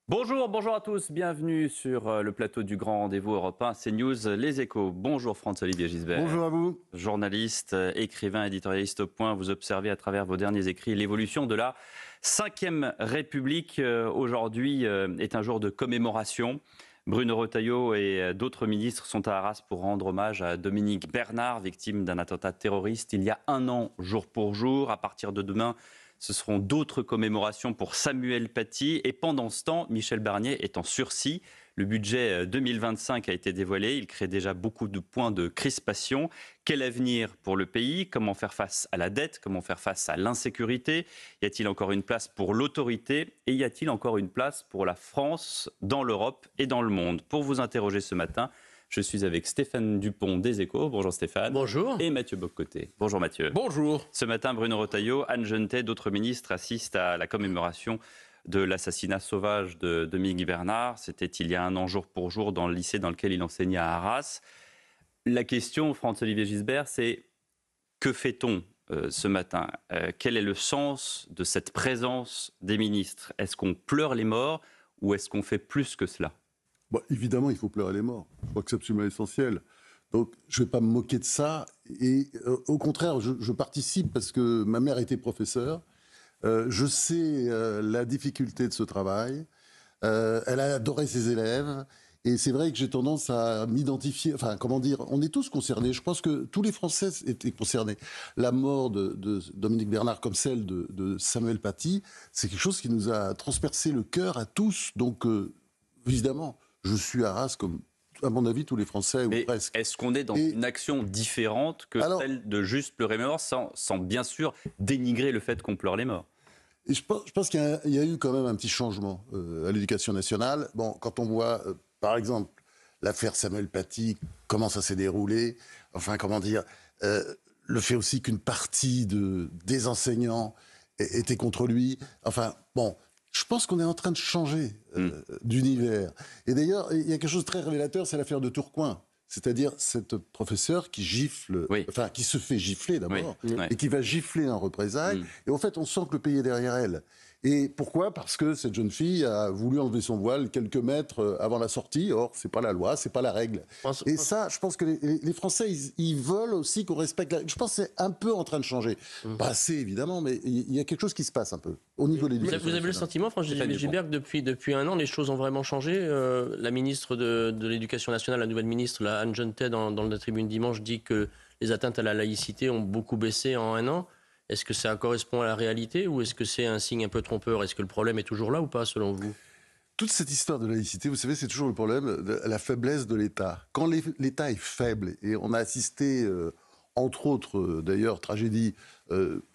Bonjour à tous, bienvenue sur le plateau du grand rendez-vous Europe 1, CNews, Les Échos. Bonjour Franz-Olivier Gisbert. Bonjour à vous. Journaliste, écrivain, éditorialiste au Point, vous observez à travers vos derniers écrits l'évolution de la Ve République. Aujourd'hui est un jour de commémoration. Bruno Retailleau et d'autres ministres sont à Arras pour rendre hommage à Dominique Bernard, victime d'un attentat terroriste il y a un an, jour pour jour. À partir de demain, ce seront d'autres commémorations pour Samuel Paty. Et pendant ce temps, Michel Barnier est en sursis. Le budget 2025 a été dévoilé. Il crée déjà beaucoup de points de crispation. Quel avenir pour le pays? Comment faire face à la dette? Comment faire face à l'insécurité? Y a-t-il encore une place pour l'autorité? Et y a-t-il encore une place pour la France dans l'Europe et dans le monde? Pour vous interroger ce matin, je suis avec Stéphane Dupont des Échos. Bonjour Stéphane. Bonjour. Et Mathieu Bock-Côté. Bonjour Mathieu. Bonjour. Ce matin, Bruno Retailleau, Anne Genetet, d'autres ministres assistent à la commémoration de l'assassinat sauvage de Dominique Bernard. C'était il y a un an, jour pour jour, dans le lycée dans lequel il enseignait à Arras. La question, Franz-Olivier Gisbert, c'est que fait-on ce matin? Quel est le sens de cette présence des ministres? Est-ce qu'on pleure les morts ou est-ce qu'on fait plus que cela? Bon, évidemment, il faut pleurer les morts. Je crois que c'est absolument essentiel. Donc, je ne vais pas me moquer de ça. Et au contraire, je participe parce que ma mère était professeure. Je sais la difficulté de ce travail. Elle a adoré ses élèves. Et c'est vrai que j'ai tendance à m'identifier. Enfin, comment dire, on est tous concernés. Je pense que tous les Français étaient concernés. La mort de Dominique Bernard, comme celle de Samuel Paty, c'est quelque chose qui nous a transpercé le cœur à tous. Donc, évidemment, je suis à Arras comme, à mon avis, tous les Français, Mais ou presque. est-ce qu'on est dans une action différente que celle de juste pleurer les morts, sans bien sûr dénigrer le fait qu'on pleure les morts? Et je pense qu'il y a eu quand même un petit changement à l'Éducation nationale. Bon, quand on voit, par exemple, l'affaire Samuel Paty, comment ça s'est déroulé, enfin, comment dire, le fait aussi qu'une partie des enseignants était contre lui, enfin, bon... Je pense qu'on est en train de changer d'univers. Et d'ailleurs, il y a quelque chose de très révélateur, c'est l'affaire de Tourcoing. C'est-à-dire cette professeure qui gifle, enfin qui se fait gifler d'abord, et qui va gifler en représailles. Et en fait, on sent que le pays est derrière elle. Et pourquoi? Parce que cette jeune fille a voulu enlever son voile quelques mètres avant la sortie. Or, c'est pas la loi, c'est pas la règle. Et ça, je pense que les Français, ils veulent aussi qu'on respecte. Je pense que c'est un peu en train de changer. Pas assez, évidemment, mais il y a quelque chose qui se passe un peu au niveau de l'éducation. Vous avez le sentiment, Franz-Olivier Gisbert, que depuis un an, les choses ont vraiment changé. La ministre de l'Éducation nationale, la nouvelle ministre, Anne Genetet, dans la tribune dimanche, dit que les atteintes à la laïcité ont beaucoup baissé en un an. Est-ce que ça correspond à la réalité ou est-ce que c'est un signe un peu trompeur? Est-ce que le problème est toujours là ou pas, selon vous? Toute cette histoire de laïcité, vous savez, c'est toujours le problème de la faiblesse de l'État. Quand l'État est faible, et on a assisté, entre autres, d'ailleurs, tragédie,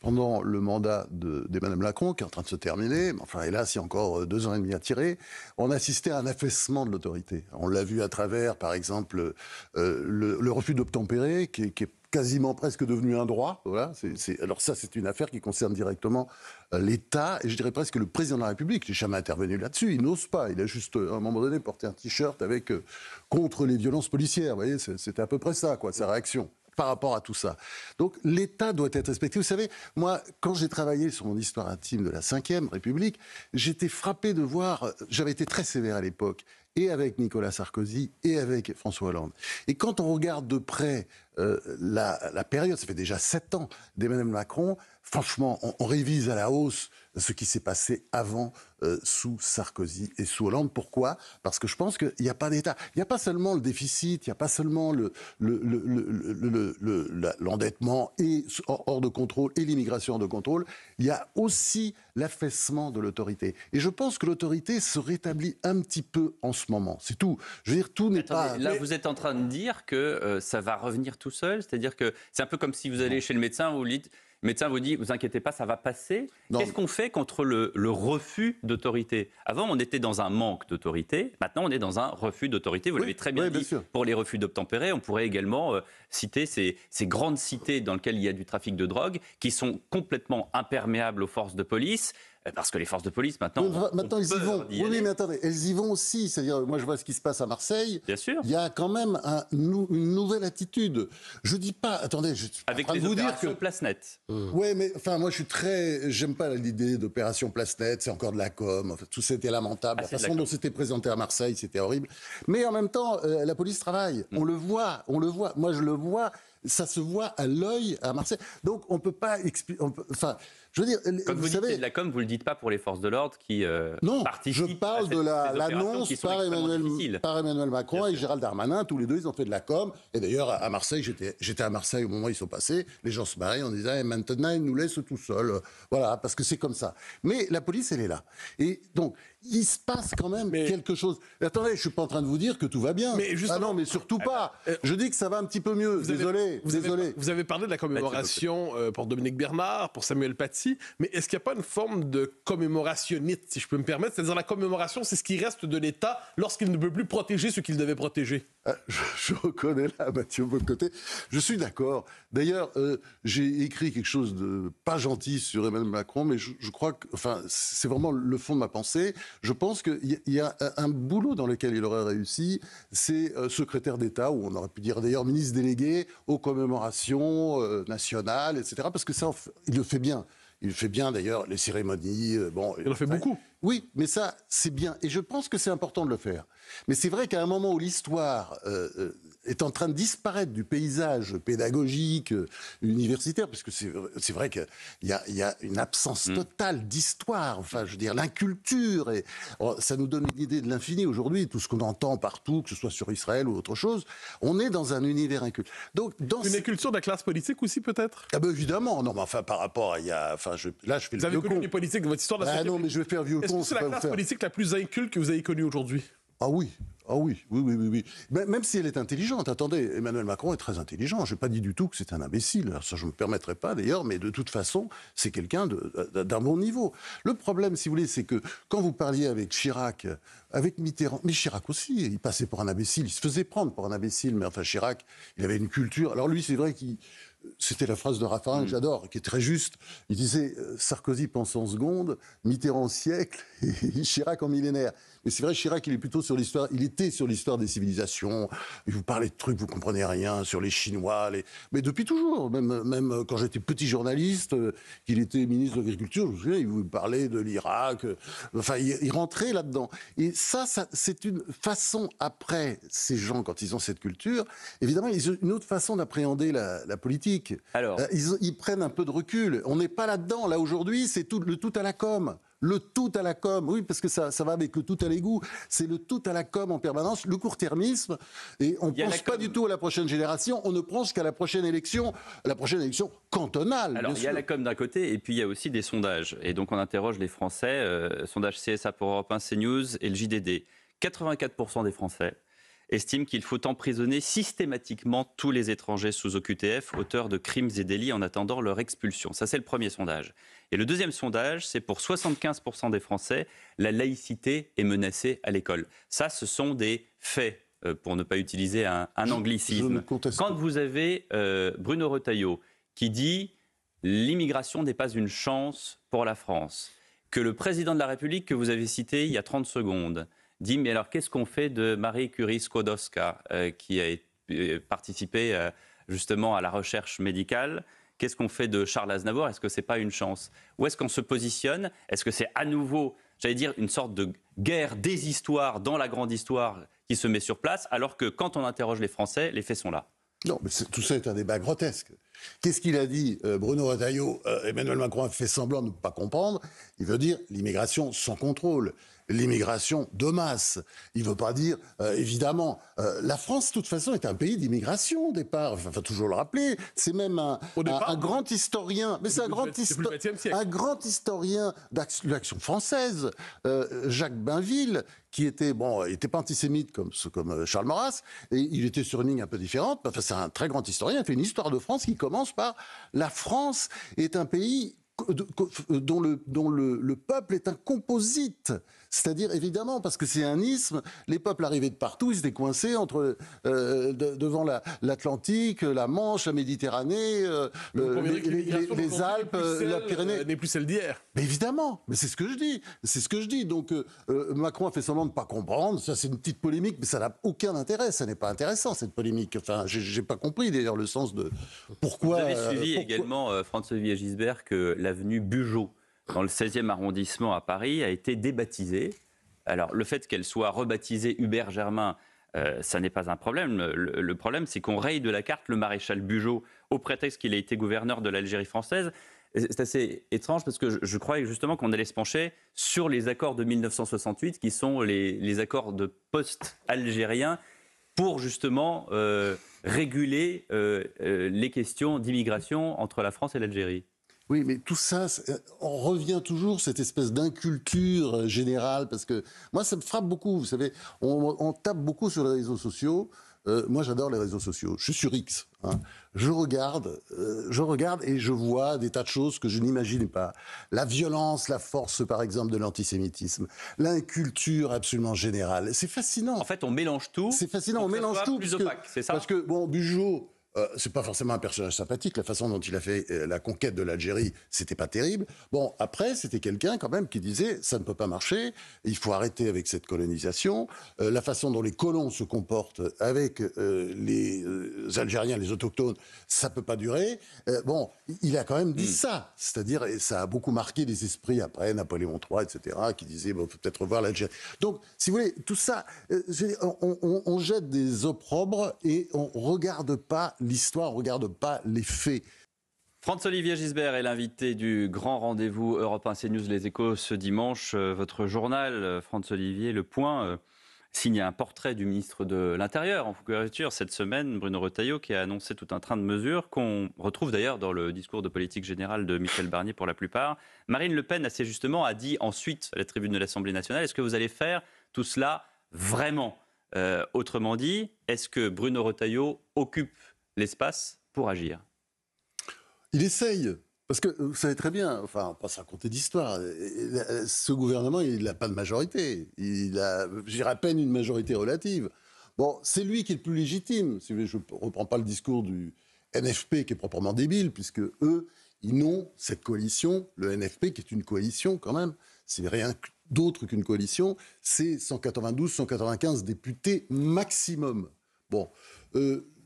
pendant le mandat d'Emmanuel Macron, qui est en train de se terminer, mais enfin, hélas, il y a encore 2 ans et demi à tirer, on a assisté à un affaissement de l'autorité. On l'a vu à travers, par exemple, le refus d'obtempérer, qui est quasiment presque devenu un droit. Voilà. Alors ça, c'est une affaire qui concerne directement l'État, et je dirais presque le président de la République. Il n'est jamais intervenu là-dessus, il n'ose pas. Il a juste, à un moment donné, porté un t-shirt avec contre les violences policières. Vous voyez, c'était à peu près ça, quoi, sa réaction par rapport à tout ça. Donc l'État doit être respecté. Vous savez, moi, quand j'ai travaillé sur mon histoire intime de la Ve République, j'étais frappé de voir, j'avais été très sévère à l'époque, et avec Nicolas Sarkozy, et avec François Hollande. Et quand on regarde de près la période, ça fait déjà 7 ans, d'Emmanuel Macron, franchement, on révise à la hausse ce qui s'est passé avant sous Sarkozy et sous Hollande. Pourquoi? Parce que je pense qu'il n'y a pas d'État. Il n'y a pas seulement le déficit, il n'y a pas seulement l'endettement et hors de contrôle et l'immigration hors de contrôle, il y a aussi l'affaissement de l'autorité. Et je pense que l'autorité se rétablit un petit peu en ce moment. C'est tout. Je veux dire, tout n'est pas... Là, vous êtes en train de dire que ça va revenir tout seul? C'est-à-dire que c'est un peu comme si vous allez chez le médecin, vous dites... Le médecin vous dit, vous inquiétez pas, ça va passer. Qu'est-ce qu'on fait contre le refus d'autorité? Avant, on était dans un manque d'autorité. Maintenant, on est dans un refus d'autorité. Vous l'avez très bien dit. Pour les refus d'obtempérer, on pourrait également citer ces grandes cités dans lesquelles il y a du trafic de drogue, qui sont complètement imperméables aux forces de police. Parce que les forces de police, maintenant, maintenant ils y vont. Oui, mais attendez, elles y vont aussi. C'est-à-dire, moi, je vois ce qui se passe à Marseille. Bien sûr. Il y a quand même une nouvelle attitude. Je dis pas, attendez, je suis avec en train les de vous dire opérations que Place Nette. ouais, mais enfin, moi, j'aime pas l'idée d'opération Place Nette. C'est encore de la com. Enfin, tout c'était lamentable. La façon dont c'était présenté à Marseille, c'était horrible. Mais en même temps, la police travaille. On le voit. Moi, je le vois. Ça se voit à l'œil à Marseille. Donc, on peut pas expliquer. Enfin, je veux dire, quand vous dites c'est de la com, vous le dites pas pour les forces de l'ordre qui non, participent. Je parle de l'annonce par Emmanuel Macron et Gérald Darmanin. Tous les deux, ils ont fait de la com. Et d'ailleurs, à Marseille, j'étais à Marseille au moment où ils sont passés. Les gens se marraient en disant maintenant, ils nous laissent tout seuls. Voilà, parce que c'est comme ça. Mais la police, elle est là. Et donc, il se passe quand même quelque chose. Attendez, je suis pas en train de vous dire que tout va bien. Mais ah non, mais surtout pas. Je dis que ça va un petit peu mieux. Désolé. Vous avez parlé de la commémoration pour Dominique Bernard, pour Samuel Paty, mais est-ce qu'il n'y a pas une forme de commémorationnite, si je peux me permettre? C'est-à-dire la commémoration, c'est ce qui reste de l'État lorsqu'il ne peut plus protéger ce qu'il devait protéger. Je reconnais là Mathieu Bocoté. Je suis d'accord. D'ailleurs, j'ai écrit quelque chose de pas gentil sur Emmanuel Macron, mais je crois que, enfin, c'est vraiment le fond de ma pensée. Je pense qu'il y a un boulot dans lequel il aurait réussi, c'est secrétaire d'État, ou on aurait pu dire d'ailleurs ministre délégué aux commémorations nationales, etc. Parce que ça, il le fait bien. Il fait bien d'ailleurs les cérémonies. Il en fait beaucoup. Oui, mais ça, c'est bien. Et je pense que c'est important de le faire. Mais c'est vrai qu'à un moment où l'histoire est en train de disparaître du paysage pédagogique, universitaire, parce que c'est vrai qu'il y a une absence totale d'histoire. Enfin, je veux dire, l'inculture. Et ça nous donne une idée de l'infini aujourd'hui. Tout ce qu'on entend partout, que ce soit sur Israël ou autre chose, on est dans un univers inculte. Donc, une inculture de la classe politique aussi, peut-être? Ah ben évidemment. Non, mais enfin, par rapport à... là, je fais le vieux con. Vous avez connu les politiques de votre histoire de la société. Ah non, mais je vais faire vieux con. Est-ce que c'est la classe politique la plus inculte que vous avez connue aujourd'hui? Ah oui. Même si elle est intelligente. Attendez, Emmanuel Macron est très intelligent. Je n'ai pas dit du tout que c'est un imbécile. Alors ça, je ne me permettrai pas d'ailleurs, mais de toute façon, c'est quelqu'un d'un bon niveau. Le problème, si vous voulez, c'est que quand vous parliez avec Chirac, avec Mitterrand, mais Chirac aussi, il passait pour un imbécile. Il se faisait prendre pour un imbécile, mais enfin Chirac, il avait une culture. Alors lui, c'est vrai qu'il... C'était la phrase de Raffarin que j'adore, qui est très juste. Il disait Sarkozy pense en seconde, Mitterrand en siècle et Chirac en millénaire. Mais c'est vrai, Chirac, il est plutôt sur l'histoire. Il était sur l'histoire des civilisations. Il vous parlait de trucs, vous comprenez rien sur les Chinois. Mais depuis toujours, même quand j'étais petit journaliste, qu'il était ministre de l'Agriculture, je me souviens, il vous parlait de l'Irak. Enfin, il rentrait là-dedans. Et ça, c'est une façon après ces gens, quand ils ont cette culture, évidemment, ils ont une autre façon d'appréhender la politique. Alors, ils prennent un peu de recul. On n'est pas là-dedans. Là, aujourd'hui, c'est le tout à la com. Le tout à la com, oui, parce que ça va avec le tout à l'égout. C'est le tout à la com en permanence, le court-termisme. Et on ne pense pas du tout à la prochaine génération, on ne pense qu'à la prochaine élection cantonale. Alors, il y a la com d'un côté, et puis il y a aussi des sondages. Et donc, on interroge les Français. Sondage CSA pour Europe 1, CNews et le JDD. 84% des Français estiment qu'il faut emprisonner systématiquement tous les étrangers sous OQTF, auteurs de crimes et délits en attendant leur expulsion. Ça, c'est le premier sondage. Et le deuxième sondage, c'est pour 75% des Français, la laïcité est menacée à l'école. Ça, ce sont des faits, pour ne pas utiliser un anglicisme. Quand vous avez Bruno Retailleau qui dit « l'immigration n'est pas une chance pour la France », que le président de la République, que vous avez cité il y a 30 secondes, dit, mais alors qu'est-ce qu'on fait de Marie Curie-Skłodowska, qui a participé justement à la recherche médicale? Qu'est-ce qu'on fait de Charles Aznavour? Est-ce que ce n'est pas une chance? Où est-ce qu'on se positionne? Est-ce que c'est à nouveau, j'allais dire, une sorte de guerre des histoires dans la grande histoire qui se met sur place, alors que quand on interroge les Français, les faits sont là? Non, mais tout ça est un débat grotesque. Qu'est-ce qu'il a dit, Bruno Retailleau? Emmanuel Macron a fait semblant de ne pas comprendre. Il veut dire l'immigration sans contrôle, l'immigration de masse. Il ne veut pas dire, évidemment, la France, de toute façon, est un pays d'immigration au départ. Il faut toujours le rappeler. C'est même un grand historien, mais c'est un grand historien de l'action française, Jacques Bainville, qui était, il n'était pas antisémite comme Charles Maurras, et il était sur une ligne un peu différente. Enfin, c'est un très grand historien. Il a fait une histoire de France qui commence par la France est un pays dont le peuple est un composite. C'est-à-dire, évidemment, parce que c'est un isthme, les peuples arrivaient de partout, ils étaient coincés entre, devant l'Atlantique, la Manche, la Méditerranée, les Alpes, la Pyrénées. N'est plus celle d'hier. Mais évidemment, mais c'est ce que je dis. C'est ce que je dis. Donc Macron a fait semblant de ne pas comprendre. Ça, c'est une petite polémique, mais ça n'a aucun intérêt. Ça n'est pas intéressant, cette polémique. Enfin, j'ai pas compris d'ailleurs le sens de pourquoi. Vous avez suivi également, François-Xavier Gisbert, que l'avenue Bugeaud, dans le 16e arrondissement à Paris, a été débaptisée. Alors, le fait qu'elle soit rebaptisée Hubert Germain, ça n'est pas un problème. Le problème, c'est qu'on raye de la carte le maréchal Bugeaud au prétexte qu'il a été gouverneur de l'Algérie française. C'est assez étrange parce que je croyais justement qu'on allait se pencher sur les accords de 1968 qui sont les accords de post-algériens pour justement réguler les questions d'immigration entre la France et l'Algérie. Oui, mais tout ça, on revient toujours cette espèce d'inculture générale, parce que moi, ça me frappe beaucoup. Vous savez, on tape beaucoup sur les réseaux sociaux. Moi, j'adore les réseaux sociaux. Je suis sur X. Hein. Je regarde et je vois des tas de choses que je n'imaginais pas. La violence, la force, par exemple, de l'antisémitisme. L'inculture absolument générale. C'est fascinant. En fait, on mélange tout. C'est fascinant, on mélange tout. Plus opaque, c'est ça ? Parce que, bon, Bugeaud... c'est pas forcément un personnage sympathique. La façon dont il a fait la conquête de l'Algérie, c'était pas terrible. Bon, après, c'était quelqu'un quand même qui disait ça ne peut pas marcher, il faut arrêter avec cette colonisation. La façon dont les colons se comportent avec les Algériens, les autochtones, ça peut pas durer. Bon, il a quand même dit ça. C'est-à-dire, et ça a beaucoup marqué les esprits après, Napoléon III, etc., qui disaient bon, faut peut-être revoir l'Algérie. Donc, si vous voulez, tout ça, on jette des opprobres et on regarde pas l'histoire, on ne regarde pas les faits. François-Xavier Gisbert est l'invité du grand rendez-vous Europe 1 CNews Les Échos ce dimanche. Votre journal, François-Xavier, Le Point, signe un portrait du ministre de l'Intérieur en couverture cette semaine, Bruno Retailleau, qui a annoncé tout un train de mesures qu'on retrouve d'ailleurs dans le discours de politique générale de Michel Barnier pour la plupart. Marine Le Pen, assez justement, a dit ensuite à la tribune de l'Assemblée nationale, est-ce que vous allez faire tout cela vraiment ? Autrement dit, est-ce que Bruno Retailleau occupe l'espace pour agir? Il essaye, parce que vous savez très bien, enfin, on va pas se raconter d'histoire, ce gouvernement, il n'a pas de majorité. Il a, je dirais, à peine une majorité relative. Bon, c'est lui qui est le plus légitime. Si vous voulez, je ne reprends pas le discours du NFP qui est proprement débile, puisque eux, ils n'ont cette coalition, le NFP qui est une coalition quand même, c'est rien d'autre qu'une coalition, c'est 192, 195 députés maximum. Bon,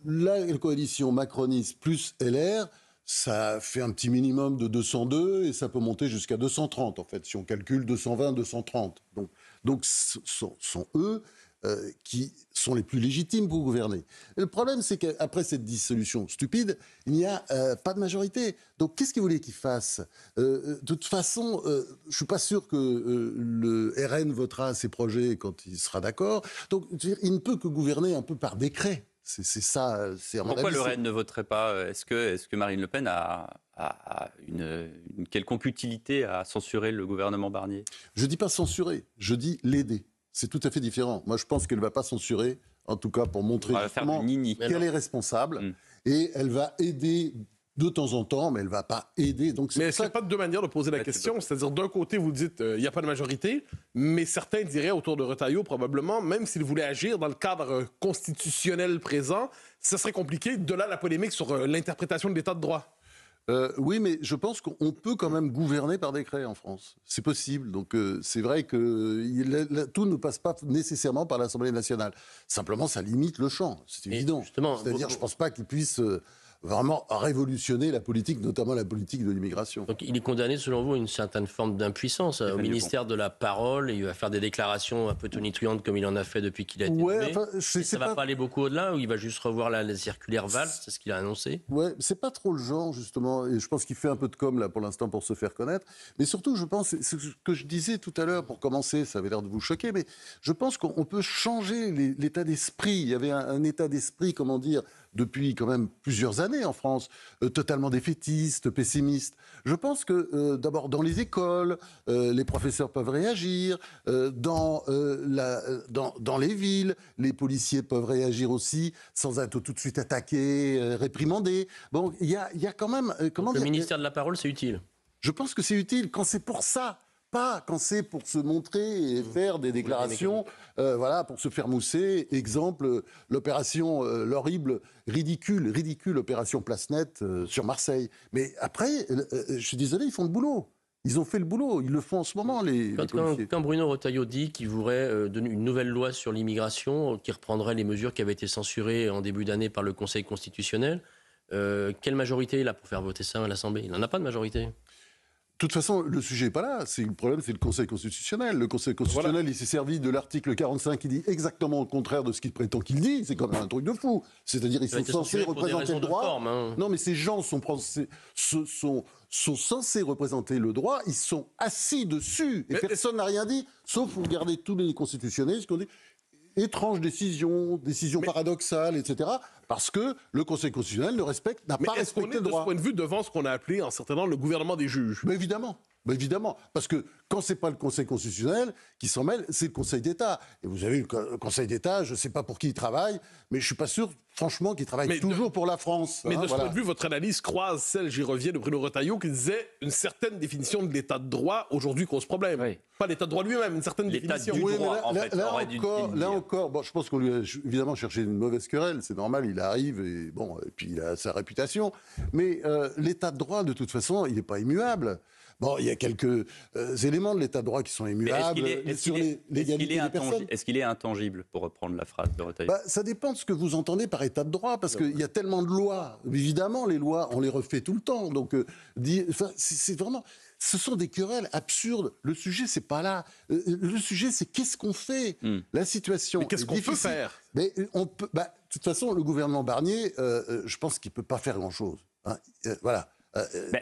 la coalition macroniste plus LR, ça fait un petit minimum de 202 et ça peut monter jusqu'à 230 en fait, si on calcule 220, 230. Donc ce sont eux qui sont les plus légitimes pour gouverner. Et le problème, c'est qu'après cette dissolution stupide, il n'y a pas de majorité. Donc qu'est-ce qu'ils voulaient qu'ils fassent ? De toute façon, je ne suis pas sûr que le RN votera ces projets quand il sera d'accord. Donc il ne peut que gouverner un peu par décret. C'est ça. Pourquoi le RN ne voterait pas ? Est-ce que Marine Le Pen a une quelconque utilité à censurer le gouvernement Barnier ? Je ne dis pas censurer, je dis l'aider. C'est tout à fait différent. Moi, je pense qu'elle ne va pas censurer, en tout cas pour montrer justement qu'elle est responsable. Et elle va aider de temps en temps, mais elle ne va pas aider. Donc, mais est-ce qu'il n'y a pas deux manières de poser la question ? C'est-à-dire, d'un côté, vous dites il n'y a pas de majorité, mais certains diraient autour de Retailleau, probablement, même s'il voulait agir dans le cadre constitutionnel présent, ça serait compliqué. De là, la polémique sur l'interprétation de l'état de droit. Oui, mais je pense qu'on peut quand même gouverner par décret en France. C'est possible. Donc c'est vrai que tout ne passe pas nécessairement par l'Assemblée nationale. Simplement, ça limite le champ. C'est évident. C'est-à-dire, je ne pense pas qu'il puisse vraiment révolutionner la politique, notamment la politique de l'immigration. Donc il est condamné, selon vous, à une certaine forme d'impuissance au ministère de la Parole. Et il va faire des déclarations un peu tonitruantes comme il en a fait depuis qu'il a été nommé. Ça ne va pas aller beaucoup au-delà, ou il va juste revoir la circulaire Valls, c'est ce qu'il a annoncé. Ouais, c'est pas trop le genre, justement. Et je pense qu'il fait un peu de com, là, pour l'instant, pour se faire connaître. Mais surtout, je pense, c'est ce que je disais tout à l'heure, pour commencer, ça avait l'air de vous choquer, mais je pense qu'on peut changer l'état d'esprit. Il y avait un état d'esprit, comment dire, depuis quand même plusieurs années en France, totalement défaitiste, pessimiste. Je pense que d'abord dans les écoles, les professeurs peuvent réagir, dans les villes, les policiers peuvent réagir aussi sans être tout de suite attaqués, réprimandés. Bon, il y a quand même... Le ministère de la Parole, c'est utile. Je pense que c'est utile quand c'est pour ça. pas quand c'est pour se montrer et faire des déclarations, voilà, pour se faire mousser. Exemple, l'opération, l'horrible, ridicule opération Place Nette sur Marseille. Mais après, je suis désolé, ils font le boulot. Ils ont fait le boulot, ils le font en ce moment, les policiers. Quand Bruno Retailleau dit qu'il voudrait donner une nouvelle loi sur l'immigration qui reprendrait les mesures qui avaient été censurées en début d'année par le Conseil constitutionnel, quelle majorité il a pour faire voter ça à l'Assemblée? Il n'en a pas de majorité. De toute façon, le sujet n'est pas là. Le problème, c'est le Conseil constitutionnel. Le Conseil constitutionnel, voilà. Il s'est servi de l'article 45 qui dit exactement le contraire de ce qu'il prétend qu'il dit. C'est quand même un truc de fou. C'est-à-dire ils sont censés représenter le droit. Forme, hein. Non, mais ces gens sont censés représenter le droit. Ils sont assis dessus. Et personne n'a rien dit, sauf vous regardez tous les constitutionnalistes qui ont dit étrange décision paradoxale, etc. Parce que le Conseil constitutionnel n'a pas respecté le droit. De ce point de vue devant ce qu'on a appelé en certain temps le gouvernement des juges? Mais évidemment. Évidemment, parce que quand c'est pas le Conseil constitutionnel qui s'en mêle, c'est le Conseil d'État. Et vous avez le Conseil d'État, je ne sais pas pour qui il travaille, mais je suis pas sûr, franchement, qu'il travaille toujours pour la France. Mais de ce point de vue, votre analyse croise celle, j'y reviens, de Bruno Retailleau, qui disait une certaine définition de l'État de droit aujourd'hui cause problème. Oui. Pas l'État de droit lui-même, une certaine définition. Du droit, là encore, bon, je pense qu'on lui a évidemment cherché une mauvaise querelle, c'est normal, il arrive et puis il a sa réputation. Mais l'État de droit, de toute façon, il n'est pas immuable. Bon, il y a quelques éléments de l'État de droit qui sont immuables sur l'égalité des personnes. Est-ce qu'il est intangible, pour reprendre la phrase de Retailleau? Ça dépend de ce que vous entendez par État de droit, parce qu'il y a tellement de lois. Évidemment, les lois, on les refait tout le temps. Donc, c'est vraiment... Ce sont des querelles absurdes. Le sujet, c'est pas là. Le sujet, c'est qu'est-ce qu'on fait. La situation Mais qu'est-ce qu'on peut faire? Mais on peut... de toute façon, le gouvernement Barnier, je pense qu'il peut pas faire grand-chose. Hein. Voilà.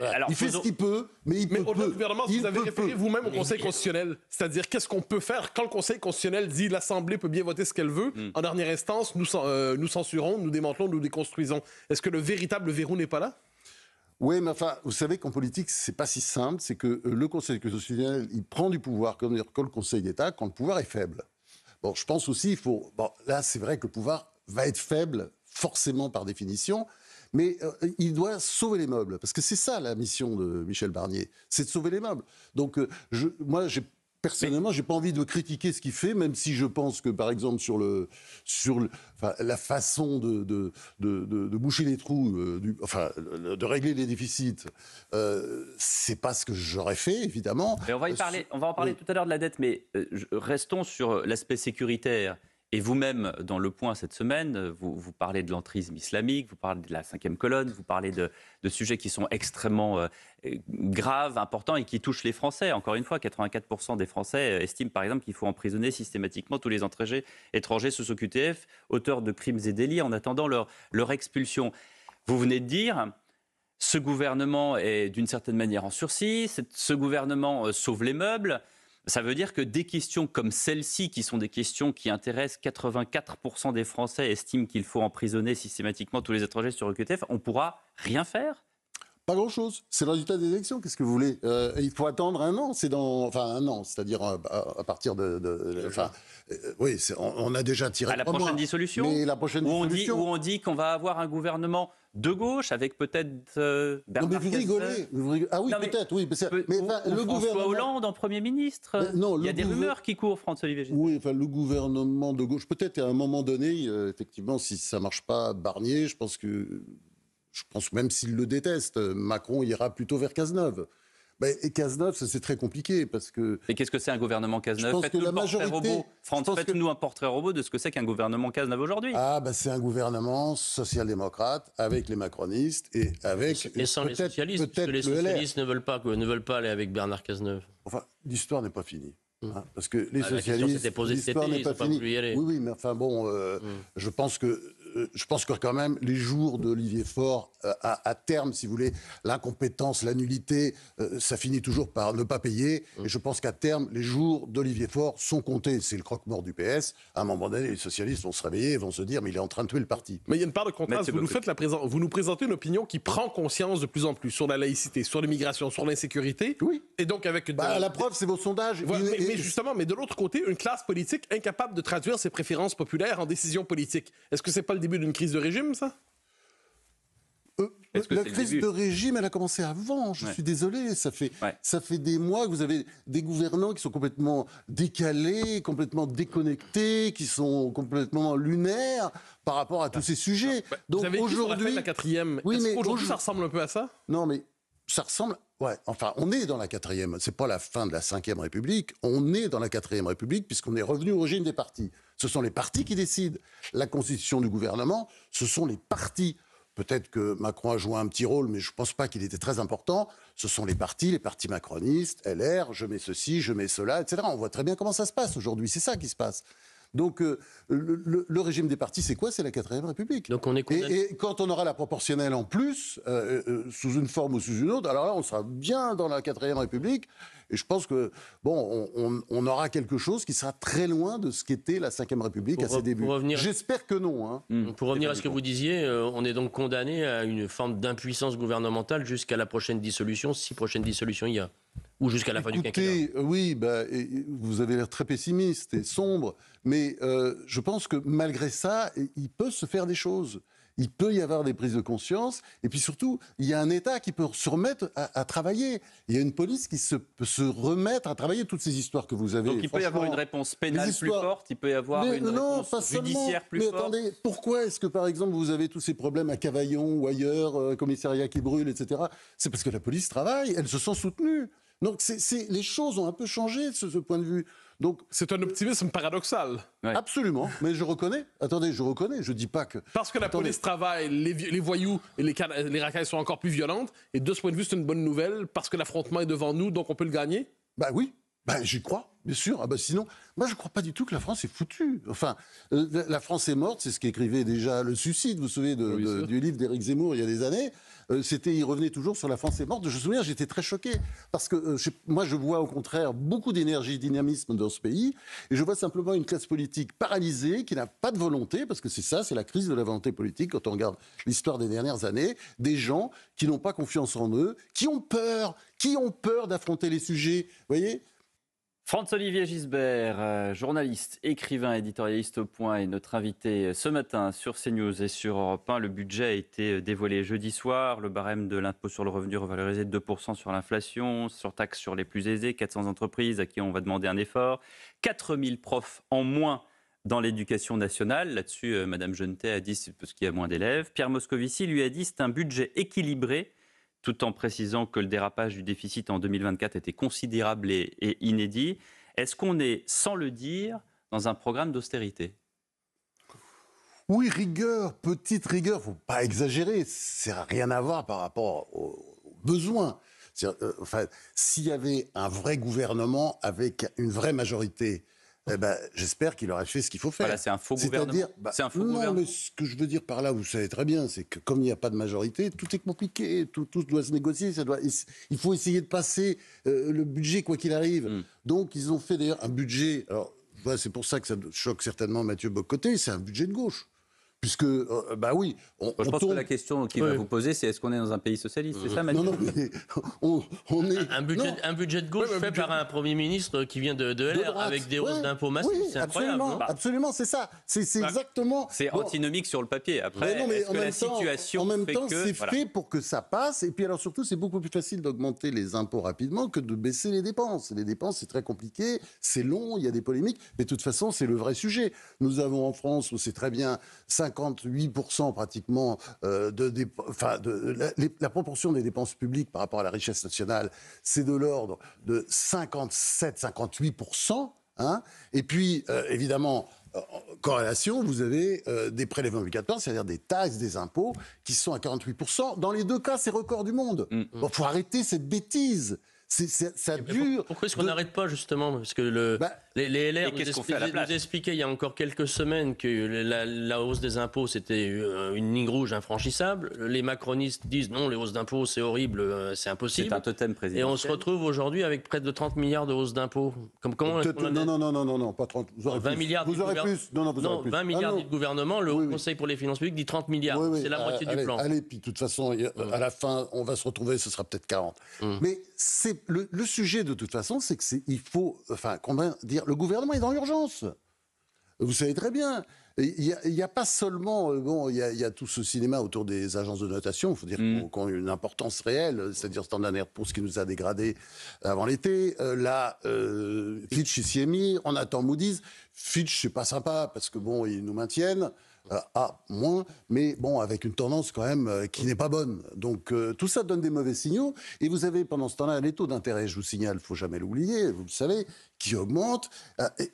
Alors, il fait ce qu'il peut, mais il peut. Mais au-delà du gouvernement, vous avez référé vous-même au Conseil constitutionnel. C'est-à-dire, qu'est-ce qu'on peut faire quand le Conseil constitutionnel dit l'Assemblée peut bien voter ce qu'elle veut? En dernière instance, nous censurons, nous démantelons, nous déconstruisons. Est-ce que le véritable verrou n'est pas là? Oui, mais enfin, vous savez qu'en politique, c'est pas si simple. C'est que le Conseil constitutionnel, il prend du pouvoir, comme le Conseil d'État, quand le pouvoir est faible. Bon, je pense aussi, là, c'est vrai que le pouvoir va être faible, forcément par définition. Mais il doit sauver les meubles, parce que c'est ça la mission de Michel Barnier, c'est de sauver les meubles. Donc moi, personnellement, j'ai pas envie de critiquer ce qu'il fait, même si je pense que, par exemple, sur la façon de boucher les trous, de régler les déficits, c'est pas ce que j'aurais fait, évidemment. Mais on va en parler tout à l'heure de la dette, mais restons sur l'aspect sécuritaire. Et vous-même, dans Le Point cette semaine, vous parlez de l'entrisme islamique, vous parlez de la 5e colonne, vous parlez de sujets qui sont extrêmement graves, importants et qui touchent les Français. Encore une fois, 84% des Français estiment par exemple qu'il faut emprisonner systématiquement tous les étrangers sous OQTF, auteurs de crimes et délits, en attendant leur expulsion. Vous venez de dire... Ce gouvernement est d'une certaine manière en sursis, ce gouvernement sauve les meubles. Ça veut dire que des questions comme celle-ci, qui sont des questions qui intéressent 84% des Français, estiment qu'il faut emprisonner systématiquement tous les étrangers sur OQTF, on ne pourra rien faire ? Pas grand-chose. C'est le résultat des élections. Qu'est-ce que vous voulez ? Il faut attendre un an. Un an, c'est-à-dire à partir oui, on a déjà tiré. À la prochaine dissolution. Mais la prochaine dissolution. Où on dit qu'on va avoir un gouvernement de gauche avec peut-être Bernard Non, mais vous rigolez. Ah oui, non, peut-être, oui. Le François Hollande en Premier ministre. Il y a des rumeurs qui courent, François-Olivier Gisbert. Oui, le gouvernement de gauche. Peut-être à un moment donné, effectivement, si ça ne marche pas, Barnier, je pense même s'il le déteste, Macron ira plutôt vers Cazeneuve. Et Cazeneuve, c'est très compliqué parce que... Et qu'est-ce que c'est un gouvernement Cazeneuve? Faites-nous un portrait robot de ce que c'est qu'un gouvernement Cazeneuve aujourd'hui. C'est un gouvernement social-démocrate avec les macronistes et avec... Et sans les socialistes, parce que les socialistes ne veulent pas aller avec Bernard Cazeneuve. Enfin, l'histoire n'est pas finie. Parce que les socialistes, l'histoire n'est pas finie. Oui, mais enfin bon, je pense que quand même, les jours d'Olivier Faure, à terme, si vous voulez, l'incompétence, la nullité, ça finit toujours par ne pas payer. Et je pense qu'à terme, les jours d'Olivier Faure sont comptés. C'est le croque-mort du PS. À un moment donné, les socialistes vont se réveiller et vont se dire, mais il est en train de tuer le parti. Mais il y a une part de contraste. Vous nous présentez une opinion qui prend conscience de plus en plus sur la laïcité, sur l'immigration, sur l'insécurité. Oui. Et donc avec... la preuve, c'est vos sondages. Mais justement, de l'autre côté, une classe politique incapable de traduire ses préférences populaires en décisions politiques. Est-ce que c'est pas le début d'une crise de régime, ça? La crise de régime, elle a commencé avant. Je suis désolé. Ça fait des mois que vous avez des gouvernants qui sont complètement décalés, complètement déconnectés, qui sont complètement lunaires par rapport à tous ces sujets. Donc vous avez aujourd'hui la quatrième. Oui, mais aujourd'hui, ça ressemble un peu à ça. Non, mais ça ressemble. Ouais, enfin, on est dans la 4e. C'est pas la fin de la 5e République. On est dans la 4e République puisqu'on est revenu au régime des partis. Ce sont les partis qui décident. La constitution du gouvernement, ce sont les partis. Peut-être que Macron a joué un petit rôle, mais je ne pense pas qu'il était très important. Ce sont les partis macronistes, LR, je mets ceci, je mets cela, etc. On voit très bien comment ça se passe aujourd'hui. C'est ça qui se passe. Donc, le régime des partis, c'est quoi? C'est la 4e République. Donc on est et quand on aura la proportionnelle en plus, sous une forme ou sous une autre, alors là, on sera bien dans la 4e République. Et je pense que, bon, on aura quelque chose qui sera très loin de ce qu'était la 5e République à ses débuts. J'espère que non. Hein. Pour revenir à ce que vous disiez, on est donc condamné à une forme d'impuissance gouvernementale jusqu'à la prochaine dissolution, si prochaine dissolution il y a. Ou jusqu'à la fin du quinquennat. Oui, vous avez l'air très pessimiste et sombre, mais je pense que malgré ça, il peut se faire des choses. Il peut y avoir des prises de conscience, et puis surtout, il y a un État qui peut se remettre à travailler. Il y a une police qui peut se remettre à travailler. Toutes ces histoires que vous avez. Donc il peut y avoir une réponse pénale plus forte, il peut y avoir une réponse judiciaire plus forte. Mais attendez, pourquoi est-ce que par exemple vous avez tous ces problèmes à Cavaillon ou ailleurs, commissariat qui brûle, etc. C'est parce que la police travaille, elle se sent soutenue. Donc les choses ont un peu changé de ce point de vue. Donc c'est un optimisme paradoxal. Ouais. Absolument, mais je reconnais. Attendez, je reconnais. Je dis pas que parce que la police travaille, les voyous et les racailles sont encore plus violentes. Et de ce point de vue, c'est une bonne nouvelle parce que l'affrontement est devant nous, donc on peut le gagner. Bah oui. J'y crois, bien sûr. Ah sinon, moi, je ne crois pas du tout que la France est foutue. Enfin, la France est morte, c'est ce qu'écrivait déjà Le Suicide, vous vous souvenez, du livre d'Éric Zemmour il y a des années. Il revenait toujours sur la France est morte. Je me souviens, j'étais très choqué. Parce que moi, je vois au contraire beaucoup d'énergie et de dynamisme dans ce pays. Et je vois simplement une classe politique paralysée, qui n'a pas de volonté, parce que c'est ça, c'est la crise de la volonté politique, quand on regarde l'histoire des dernières années. Des gens qui n'ont pas confiance en eux, qui ont peur d'affronter les sujets. Vous voyez ? Franz-Olivier Gisbert, journaliste, écrivain, éditorialiste au Point, est notre invité ce matin sur CNews et sur Europe 1. Le budget a été dévoilé jeudi soir. Le barème de l'impôt sur le revenu revalorisé de 2% sur l'inflation, surtaxe sur les plus aisés, 400 entreprises à qui on va demander un effort, 4000 profs en moins dans l'éducation nationale. Là-dessus, Mme Jeunetet a dit c'est parce qu'il y a moins d'élèves. Pierre Moscovici lui a dit c'est un budget équilibré, tout en précisant que le dérapage du déficit en 2024 était considérable et inédit. Est-ce qu'on est, sans le dire, dans un programme d'austérité ? Oui, rigueur, petite rigueur, il ne faut pas exagérer, ça n'a rien à voir par rapport aux besoins. S'il y avait un vrai gouvernement avec une vraie majorité, j'espère qu'il aurait fait ce qu'il faut faire. Voilà, c'est un faux gouvernement. C'est un faux gouvernement. Mais ce que je veux dire par là, vous savez très bien, c'est que comme il n'y a pas de majorité, tout est compliqué, tout doit se négocier. Il faut essayer de passer le budget quoi qu'il arrive. Donc ils ont fait d'ailleurs un budget. Alors c'est pour ça que ça choque certainement Mathieu Bock-Côté. C'est un budget de gauche. Puisque, oui, je pense que la question qu'il va vous poser, c'est est-ce qu'on est dans un pays socialiste ? C'est ça, Mathieu ? Non, mais on est... Un budget de gauche fait par un Premier ministre qui vient de LR, avec des hausses d'impôts massives, c'est incroyable. Absolument, c'est ça. C'est exactement... C'est antinomique sur le papier. Après, est-ce que la situation en même fait temps, que... c'est fait pour que ça passe. Et puis alors surtout, c'est beaucoup plus facile d'augmenter les impôts rapidement que de baisser les dépenses. Les dépenses, c'est très compliqué, c'est long, il y a des polémiques. Mais de toute façon, c'est le vrai sujet. Nous avons en France, où c'est très bien... 58% pratiquement la proportion des dépenses publiques par rapport à la richesse nationale, c'est de l'ordre de 57-58%. Hein. Et puis, évidemment, corrélation, vous avez des prélèvements obligatoires, c'est-à-dire des taxes, des impôts, qui sont à 48%. Dans les deux cas, c'est record du monde. Bon, faut arrêter cette bêtise. Ça dure. Pourquoi est-ce qu'on n'arrête pas, justement ? Parce que les LR nous expliquaient il y a encore quelques semaines que la hausse des impôts, c'était une ligne rouge infranchissable. Les macronistes disent non, les hausses d'impôts, c'est horrible, c'est impossible. C'est un totem présidentiel. Et on se retrouve aujourd'hui avec près de 30 milliards de hausses d'impôts. Non, pas 30. Vous aurez 20 plus. milliards. Vous aurez plus. Non, 20 milliards du gouvernement. Le Haut Conseil pour les finances publiques dit 30 milliards. C'est la moitié du plan. Allez, puis de toute façon, à la fin, on va se retrouver, ce sera peut-être 40. Mais c'est le sujet, de toute façon, c'est qu'il faut, comment dire, le gouvernement est dans l'urgence. Vous savez très bien, Il n'y a pas seulement... bon, il y a tout ce cinéma autour des agences de notation, il faut dire, qui ont une importance réelle, c'est-à-dire Standard & Poor's qui nous a dégradés avant l'été. Là, Fitch s'y est mis, on attend Moody's. Fitch, c'est pas sympa, parce que bon, ils nous maintiennent. Moins, mais bon, avec une tendance quand même qui n'est pas bonne. Donc tout ça donne des mauvais signaux. Et vous avez pendant ce temps-là les taux d'intérêt, je vous signale, il ne faut jamais l'oublier, vous le savez, qui augmentent.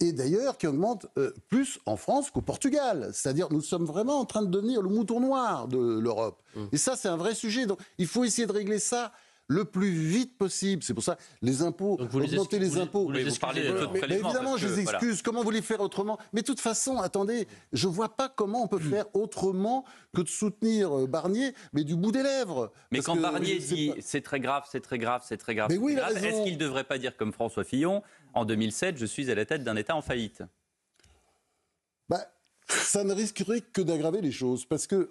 Et d'ailleurs, qui augmentent plus en France qu'au Portugal. C'est-à-dire, nous sommes vraiment en train de devenir le mouton noir de l'Europe. Et ça, c'est un vrai sujet. Donc il faut essayer de régler ça le plus vite possible. C'est pour ça, les impôts, augmenter les impôts. Vous parlez de taux de prélèvement. Évidemment, je les excuse. Voilà. Comment vous les faire autrement? Mais de toute façon, attendez, je ne vois pas comment on peut faire autrement que de soutenir Barnier, mais du bout des lèvres. Mais quand Barnier dit c'est très grave, c'est très grave, c'est très grave, mais oui, est-ce qu'il ne devrait pas dire comme François Fillon, en 2007, je suis à la tête d'un État en faillite? Ça ne risquerait que d'aggraver les choses, parce que